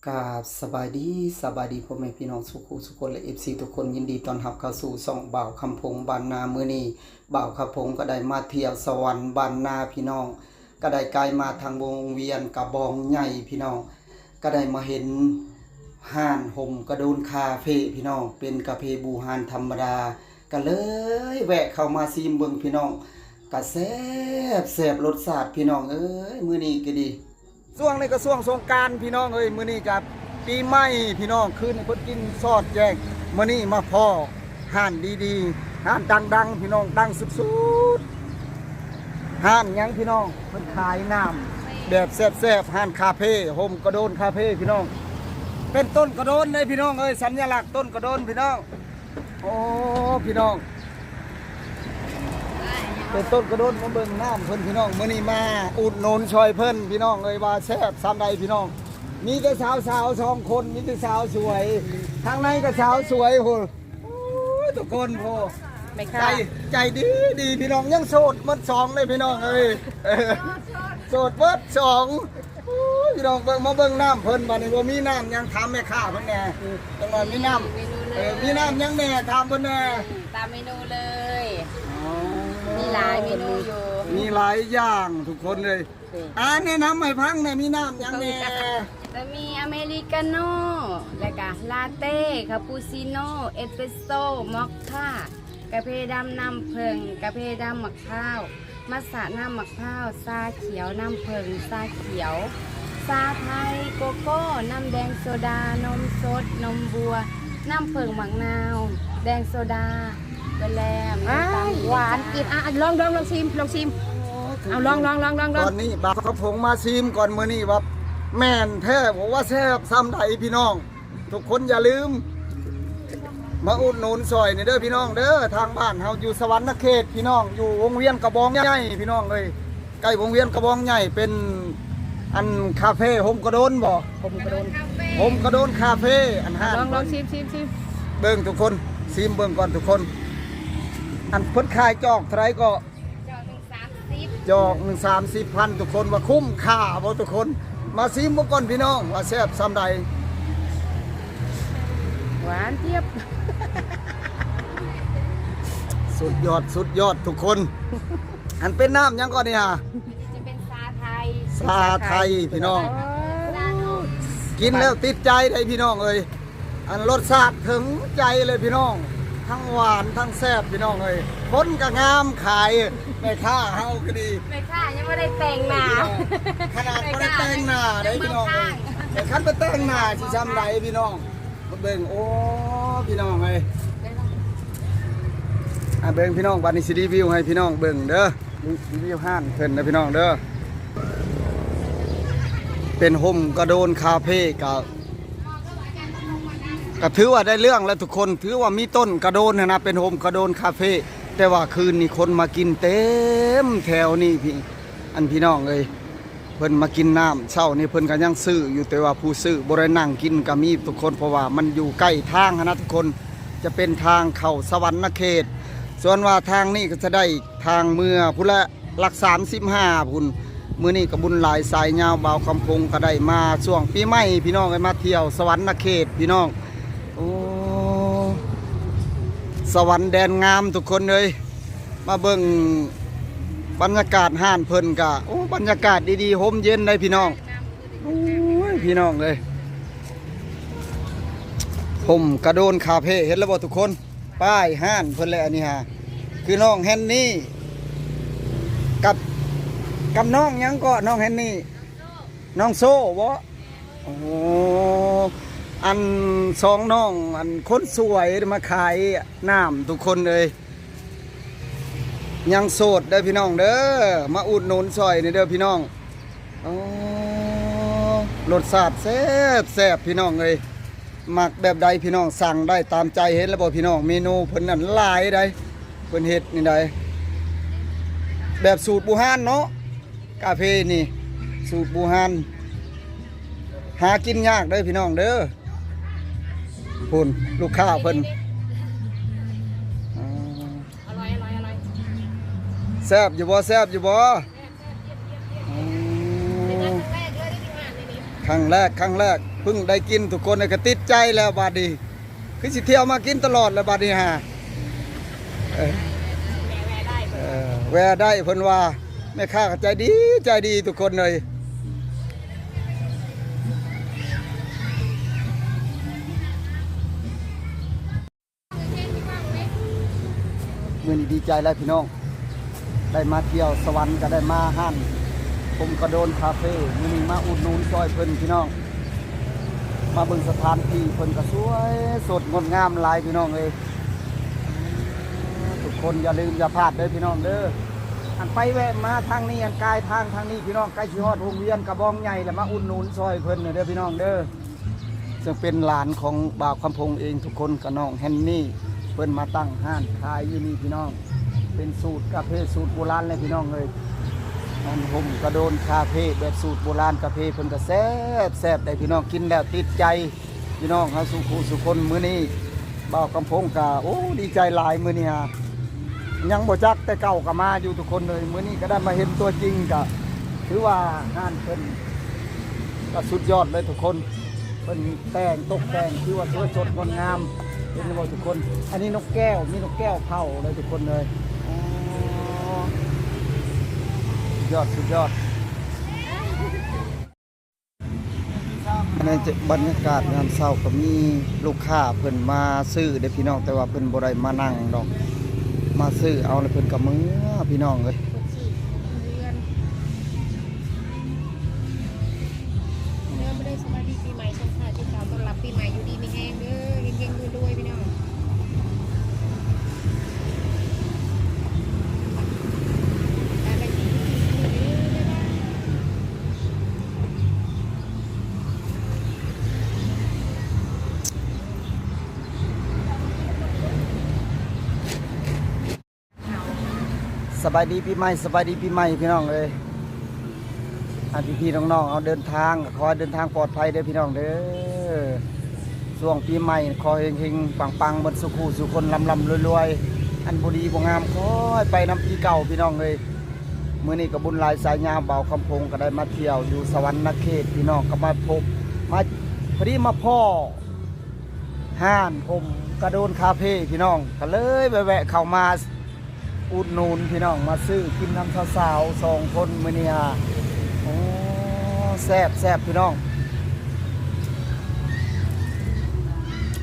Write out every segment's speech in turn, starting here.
กราบสบายดีพ่อแม่พี่น้องสุขคนและFCทุกคนยินดีต้อนรับเข้าสู่ช่องบ่าวคำพงบ้านนามื้อนี้บ่าวคำพงก็ได้มาเที่ยวสวรรค์บ้านนาพี่น้องก็ได้ไกลมาทางวงเวียนกระบองใหญ่พี่น้องก็ได้มาเห็นห้านห่มกระโดนคาเฟ่พี่น้องเป็นกาแฟบูฮานธรรมดาก็เลยแวะเข้ามาซิมเบิ่งพี่น้องก็แซ่บรสชาติพี่น้องเอ้ยมื้อนี้ก็ดีช่วงนี้ก็ช่วงสงกรานต์พี่น้องเอ้ยมื้อนี้กับปีใหม่พี่น้องคืนนี้เพิ่นกินซอดแยกมื้อนี้มาพ่อห้านดีๆห้านดังๆพี่น้องดังสุดๆห้านหยังพี่น้องเพิ่นขายน้ำแบบแซ่บๆห้านคาเฟ่โฮมกระโดนคาเฟ่พี่น้องเป็นต้นกระโดนเลยพี่น้องเอ้ยสัญลักษณ์ต้นกระโดนพี่น้องโอ้พี่น้องเป็นต้นกระโดนมาเบิ่งน้ำเพิ่นพี่น้องมื้อนี้มาอุดหนุนช่วยเพิ่นพี่น้องเอ้ยว่าแซ่บซ้ำใดพี่น้องมีแต่สาว2 คนมีแต่สาวสวยทางในก็สาวสวยโหโอ้ยทุกคนโหใจดีพี่น้องยังโสดหมด2เลยพี่น้องเอ้ยโสดหมด2โอ้ยพี่น้องเบิ่งมาเบิ่งน้ำเพิ่นบัดนี้บ่มีน้ำยังถามแม่ค้าเพิ่นแน่จังว่ามีน้ำมีน้ำยังแน่ถามเพิ่นแน่ตามเมนูเลยมีหลายเมนูอยู่มีหลายอย่างทุกคนเลยแนะนำให้พังเนี่ยมีน้ำยังแน่จะมีอเมริกาโน่แล้วก็ลาเต้คาปูชิโน่เอสเปรสโซ่มอคค่ากาแฟดำน้ำผึ้งกาแฟดำมะพร้าวมัสสะน้ำมะพร้าวชาเขียวน้ำผึ้งชาเขียวชาไทยโกโก้น้ำแดงโซดานมสดนมบัวน้ำผึ้งมะนาวแดงโซดาไปแล้วหวานกินลองชิมเอาลองตอนนี้บ่าวเขาผงมาซิมก่อนมื้อนี้ว่าแม่นแท้บอกว่าแซ่บซ้ำใดพี่น้องทุกคนอย่าลืมมาอุดหนุนซอยนี่เด้อพี่น้องเด้อทางบ้านเฮาอยู่สวรรค์เขตพี่น้องอยู่วงเวียนกระบองใหญ่พี่น้องเอ้ยใกล้วงเวียนกระบองใหญ่เป็นอันคาเฟ่โฮมกระโดนบ่โฮมกระโดนคาเฟ่อันห้าลองชิมเบิ่งทุกคนซิมเบิ่งก่อนทุกคนอันเพิ่นขายจอกเท่าไรก็จอก130,000ทุกคนว่าคุ้มค่าบ่ทุกคนมาซิมบ่ก่อนพี่น้องว่าแซ่บซ้ำใดหวานเทียบสุดยอดทุกคนอันเป็นน้ำยังก่อนนี่ฮะจะเป็นชาไทยพี่น้องกินแล้วติดใจได้พี่น้องเอ้ยอันรสชาติถึงใจเลยพี่น้องทั้งหวานทั้งแซ่บพี่น้องเอ้ยคนก็งามขายแม่ค้าเฮาก็ดีแม่ค้ายังไม่ได้แต่งหน้าขนาดไม่ได้แต่งหน้าได้พี่น้องแต่คันไปแต่งหน้าสิจำได้พี่น้องมาเบิ่งโอ้พี่น้องเอ้ยเบิ่งพี่น้องบัดนี้สิรีวิวให้พี่น้องเบิ่งเด้อรีวิวห้านเพิ่นนะพี่น้องเด้อเป็นโฮมกระโดนคาเฟ่ก็ถือว่าได้เรื่องแล้วทุกคนถือว่ามีต้นกระโดนนะเป็นโฮมกระโดนคาเฟ่แต่ว่าคืนนี้คนมากินเต็มแถวนี่พี่น้องเอ้ยเพิ่นมากินน้ำเช้านี่เพิ่นก็ยังซื้ออยู่แต่ว่าผู้ซื้อบ่ได้นั่งกินก็มีทุกคนเพราะว่ามันอยู่ใกล้ทางนะทุกคนจะเป็นทางเข้าสวรรค์เขตส่วนว่าทางนี้ก็จะได้ทางเมื่อพุ่นละหลัก35พุ่นมื้อนี้ก็บุญหลายสายยาวบ่าวคำพงก็ได้มาช่วงปีใหม่พี่น้องได้มาเที่ยวสวรรค์เขตพี่น้องโอ้สวรรค์แดนงามทุกคนเลยมาเบิ่งบรรยากาศห้านเพิ่นกะโอ้บรรยากาศดีๆห่มเย็นเลยพี่น้องโอ้ยพี่น้องเลยห่มกระโดนคาเฟ่เห็นแล้วบ่ทุกคนป้ายห้านเพิ่นเลยอันนี้ฮะคือน้องแฮนนี่กับน้องยังก็น้องแฮนนี่น้องโซ่บ่โอ้อันสองน้องอันคนสวยมาขายน้ำทุกคนเลยยังโสดเด้อพี่น้องเด้อมาอุดหนุนซอยนี่เด้อพี่น้องรสชาติแซ่บพี่น้องเลยมักแบบใดพี่น้องสั่งได้ตามใจเห็นแล้วบ่พี่น้องเมนูเพิ่นนั่นหลายได้เพิ่นเฮ็ดนี่ได้แบบสูตรบูฮานเนาะกาแฟนี่สูตรบูฮานหากินยากเด้อพี่น้องเด้อพุ่นลูกค้าเพิ่นอร่อยแซ่บอยู่บ่ ครั้งแรกเพิ่งได้กินทุกคนก็ติดใจแล้วบาดนี้คือสิเที่ยวมากินตลอดแล้วบาดนี้ฮะแวะได้เพิ่นว่าแม่ค้าก็ใจดีทุกคนเลยมื้อนี้ดีใจแล้วพี่น้องได้มาเที่ยวสวรรค์ก็ได้มาห้านผมกระโดนคาเฟ่มื้อนี้มาอุดหนุนซอยเพิ่นพี่น้องมาเบิ่งสถานที่เพิ่นก็สวยสดงดงามหลายพี่น้องเอ้ยทุกคนอย่าลืมอย่าพลาดเด้อพี่น้องเด้ออันไปแวะมาทางนี้อันกายทางนี้พี่น้องใกล้สิฮอดโรงเรียนกระบองใหญ่แล้วมาอุดหนุนซอยเพิ่นเด้อพี่น้องเด้อซึ่งเป็นหลานของบ่าวคำพงเองทุกคนกับน้องแฮนนี่เพิ่นมาตั้งห้านขายอยู่นี่พี่น้องเป็นสูตรกาแฟสูตรโบราณเลยพี่น้องเลยอันผมกระโดนคาเฟ่แบบสูตรโบราณกาแฟเพิ่นก็แซ่บได้พี่น้องกินแล้วติดใจพี่น้องเฮาสุขุสุคนมื้อนี้บ่าวคำพงก็โอ้ดีใจหลายมื้อนี้ฮะยังบ่จักแต่เก่าก็มาอยู่ทุกคนเลยมื้อนี้ก็ได้มาเห็นตัวจริงก็ถือว่างานเพิ่นก็สุดยอดเลยทุกคนเพิ่นแต่งตกแต่งคือว่าสวยสดงดงามเห็นบ่ทุกคนอันนี้นกแก้วมีนกแก้วเผาเลยทุกคนเลยสุดยอดอันนั้นจะบรรยากาศงานเช้าก็มีลูกค้าเพิ่นมาซื้อเด้อพี่น้องแต่ว่าเพิ่นบ่ได้มานั่งดอกมาซื้อเอาแล้วเพิ่นก็มื้อพี่น้องเอ้ยไม่ได้สวัสดีปีใหม่สงท้ายปีเก่าต้อนรับปีใหม่อยู่ดีมีแห้งเด้อเฮงๆรวยๆพี่น้องสบายดีปีใหม่พี่น้องเอ้ยพี่น้องเอาเดินทางขอเดินทางปลอดภัยเด้อพี่น้องเด้อช่วงปีใหม่ขอเฮงๆปังๆบนสุขุสุคนลำรวยๆอันบ่ดีบ่งามขอให้ไปนำปีเก่าพี่น้องเอ้ยมื้อนี้ก็บุญหลายสายยาวเบาคำพงก็ได้มาเที่ยวอยู่สวรรค์เขตพี่น้องก็มาพบมาพอดีมาพ่อห้านผมกระโดนคาเฟ่พี่น้องก็เลยแวะเข้ามาอุดหนุนพี่น้องมาซื้อกินน้ำสาวๆ2 คนมื้อนี้โอ้แซ่บพี่น้อง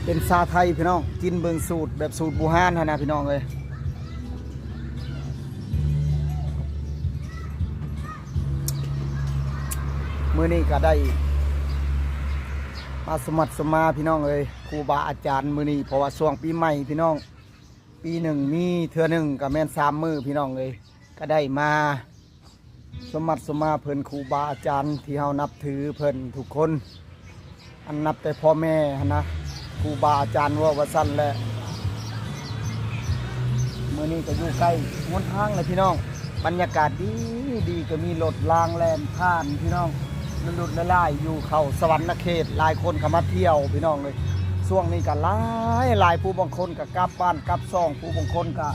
เป็นซาไทยพี่น้องกินเบิ่งสูตรแบบสูตรบูฮานนะพี่น้องเลยมื้อนี้ก็ได้มาสมัครสมาพี่น้องเลยครูบาอาจารย์มื้อนี้เพราะว่าช่วงปีใหม่พี่น้องปีหนึ่งมีเทื่อหนึ่งกับแม่น3 มื้อพี่น้องเลยก็ได้มาสมัครสมาเพิ่นครูบาอาจารย์ที่เฮานับถือเพิ่นทุกคนอันนับแต่พ่อแม่นะครูบาอาจารย์ว่าสั้นแหละมื้อนี้ก็อยู่ใกล้หนทางเลยพี่น้องบรรยากาศดีก็มีรถรางแล่นผ่านพี่น้องรถไล่อยู่เข้าสวรรค์เขตหลายคนก็มาเที่ยวพี่น้องเลยช่วงนี้ก็หลายผู้บางคนก็กลับบ้านกลับซ่องผู้บางคนก็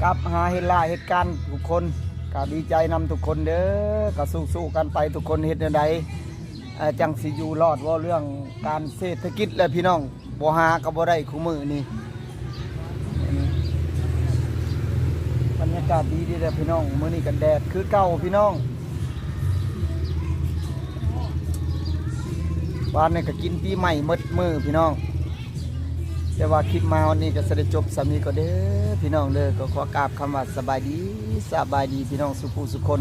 กลับหาเหตุการณ์ทุกคนก็ดีใจนำทุกคนเด้อก็สู้กันไปทุกคนเฮ็ดใดจังสิอยู่รอดว่าเรื่องการเศรษฐกิจและพี่น้องบ่หาก็บ่ได้คู่มือนี่บรรยากาศดีเด้อพี่น้องมื้อนี้ก็แดดคือเก่าพี่น้องวันนี้ก็กินปีใหม่มืดมือพี่น้องแต่ว่าคลิปมาวันนี้ก็จะได้จบสามีก็เด้อพี่น้องเด้อก็ขอกราบคำว่าสบายดีพี่น้องสุขุสุคน